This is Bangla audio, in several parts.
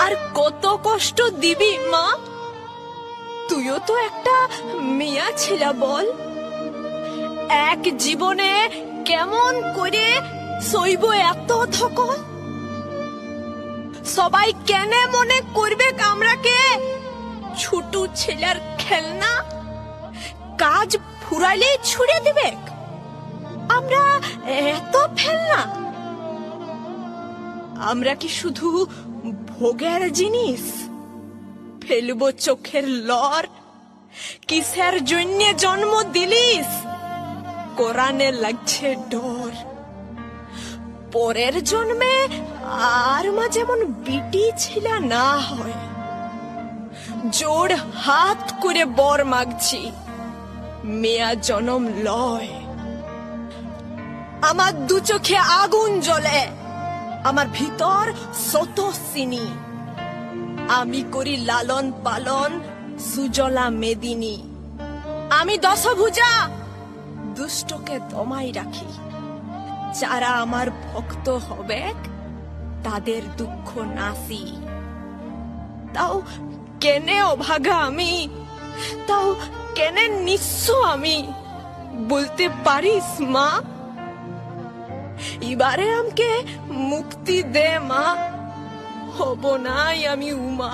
আর কত কষ্ট দিবি মা? তুইও তো একটা মেয়া ছিলা, বল এক জীবনে কেমন করে সইব এত ধকল? সবাই কেনে মনে করবে আমরাকে ছোট ছেলের খেলনা? কাজ ফুরাইলে ছুড়ে দিবে আমরা এত ফেলনা? আমরা কি শুধু ভোগের জিনিস? ফেলবো চোখের লর? কিসের জন্য জন্ম দিলিস? কোরআনে লাগছে ডর। পরের জন্মে আর মা যেমন বিটি ছিল না হয়, জোড় হাত করে বর মাগছি, মেয়া জনম লয়। আমার দু চোখে আগুন জ্বলে, আমার ভিতর শত সিনি। আমি করি লালন পালন সুজলা মেদিনী। আমি দশভুজা, দুষ্টকে দমাই রাখি। যারা আমার ভক্ত হবে তাদের দুঃখ নাসি। তাও কেনে অভাগা আমি, তাও কেনে নিঃস্ব আমি, বলতে পারিস মা? এবারে আমাকে মুক্তি দে মা। হব নাই আমি উমা,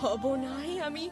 হব নাই আমি